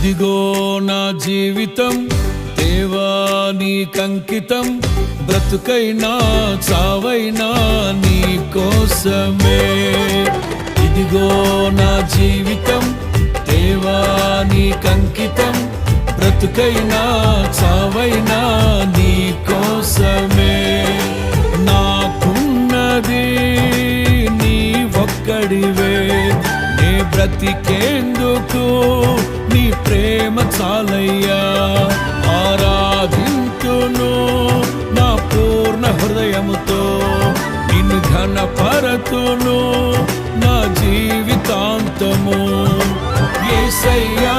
ఇదిగో నా జీవితం దేవా నీకంకితం, బ్రతుకైనా చావైనా నీ కోసమే. ఇదిగో నా జీవితం దేవా నీకంకితం, బ్రతుకైనా చావైనా నీ కోసమే. నాకున్నది నీ ఒక్కడివే, నే బ్రతికేందుకు నీ ప్రేమ చాలయ్యా. ఆరాధింతును నా పూర్ణ హృదయముతో, నిన్ను ఘనపరతును నా జీవితాంతము. యేసయ్యా